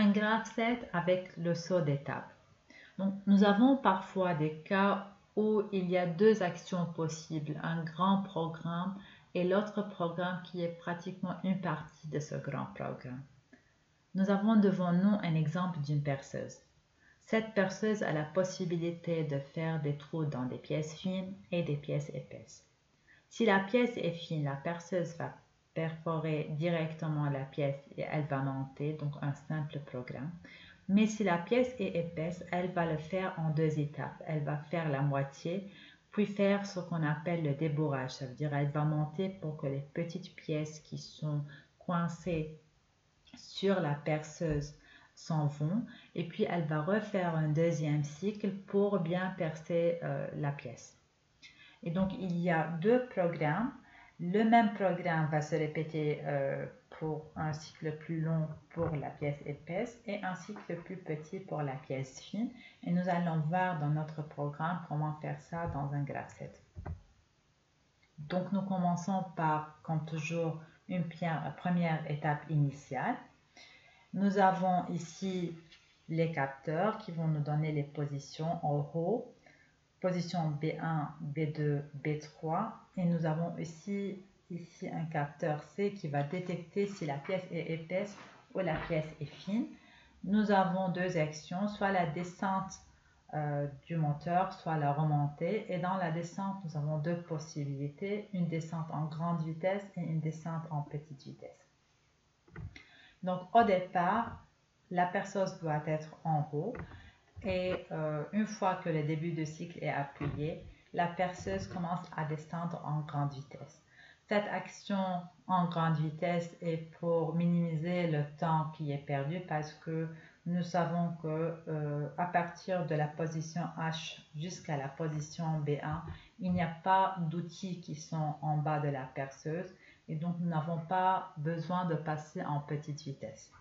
un graph set avec le saut d'étape. Donc, nous avons parfois des cas où il y a deux actions possibles, un grand programme et l'autre programme qui est pratiquement une partie de ce grand programme. Nous avons devant nous un exemple d'une perceuse. Cette perceuse a la possibilité de faire des trous dans des pièces fines et des pièces épaisses. Si la pièce est fine, la perceuse va perforer directement la pièce et elle va monter, donc un simple programme. Mais si la pièce est épaisse, elle va le faire en deux étapes. Elle va faire la moitié, puis faire ce qu'on appelle le débourrage. Ça veut dire qu'elle va monter pour que les petites pièces qui sont coincées sur la perceuse s'en vont. Et puis, elle va refaire un deuxième cycle pour bien percer la pièce. Et donc, il y a deux programmes. Le même programme va se répéter pour un cycle plus long pour la pièce épaisse et un cycle plus petit pour la pièce fine. Et nous allons voir dans notre programme comment faire ça dans un graph set. Donc, nous commençons par, comme toujours, une première étape initiale. Nous avons ici les capteurs qui vont nous donner les positions en haut. Position B1, B2, B3 et nous avons ici un capteur C qui va détecter si la pièce est épaisse ou la pièce est fine. Nous avons deux actions, soit la descente du moteur, soit la remontée. Et dans la descente, nous avons deux possibilités, une descente en grande vitesse et une descente en petite vitesse. Donc au départ, la perceuse doit être en haut. Et une fois que le début de cycle est appuyé, la perceuse commence à descendre en grande vitesse. Cette action en grande vitesse est pour minimiser le temps qui est perdu parce que nous savons que à partir de la position H jusqu'à la position B1, il n'y a pas d'outils qui sont en bas de la perceuse et donc nous n'avons pas besoin de passer en petite vitesse.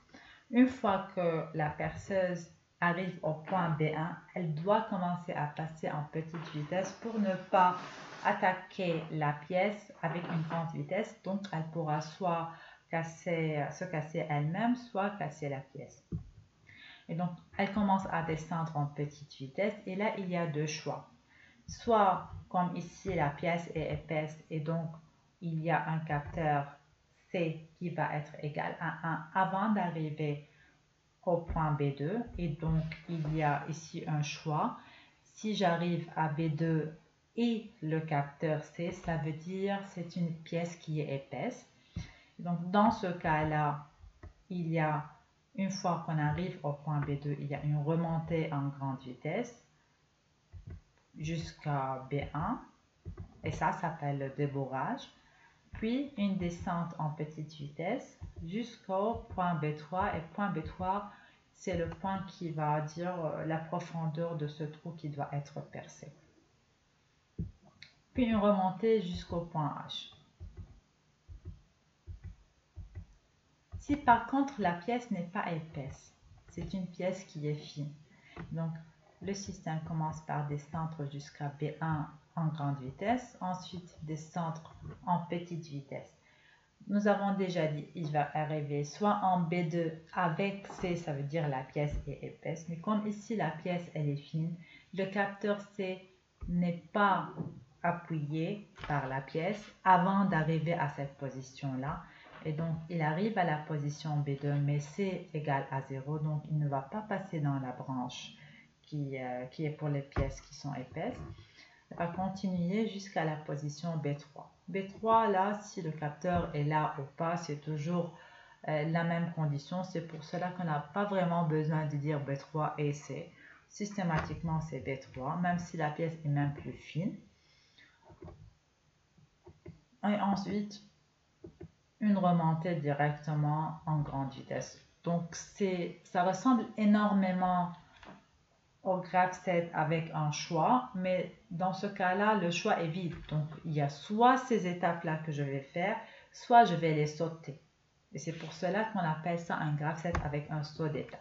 Une fois que la perceuse arrive au point B1, elle doit commencer à passer en petite vitesse pour ne pas attaquer la pièce avec une grande vitesse. Donc, elle pourra soit se casser elle-même, soit casser la pièce. Et donc, elle commence à descendre en petite vitesse. Et là, il y a deux choix. Soit, comme ici, la pièce est épaisse et donc, il y a un capteur C qui va être égal à 1 avant d'arriver au point B2 et donc il y a ici un choix. Si j'arrive à B2 et le capteur C, ça veut dire c'est une pièce qui est épaisse. Donc dans ce cas-là, il y a une fois qu'on arrive au point B2, il y a une remontée en grande vitesse jusqu'à B1 et ça s'appelle le débourrage. Puis une descente en petite vitesse jusqu'au point B3 et point B3 c'est le point qui va dire la profondeur de ce trou qui doit être percé. Puis une remontée jusqu'au point H. Si par contre la pièce n'est pas épaisse, c'est une pièce qui est fine. Donc le système commence par descendre jusqu'à B1 en grande vitesse, ensuite descendre en petite vitesse. Nous avons déjà dit, il va arriver soit en B2 avec C, ça veut dire la pièce est épaisse, mais comme ici la pièce elle est fine, le capteur C n'est pas appuyé par la pièce avant d'arriver à cette position-là. Et donc il arrive à la position B2, mais C égale à 0, donc il ne va pas passer dans la branche qui est pour les pièces qui sont épaisses. Il va continuer jusqu'à la position B3. B3, là, si le capteur est là ou pas, c'est toujours la même condition. C'est pour cela qu'on n'a pas vraiment besoin de dire B3 et C. Systématiquement, c'est B3, même si la pièce est même plus fine. Et ensuite, une remontée directement en grande vitesse. Donc, ça ressemble énormément au graph set avec un choix, mais dans ce cas-là, le choix est vide. Donc, il y a soit ces étapes-là que je vais faire, soit je vais les sauter. Et c'est pour cela qu'on appelle ça un graph set avec un saut d'étapes.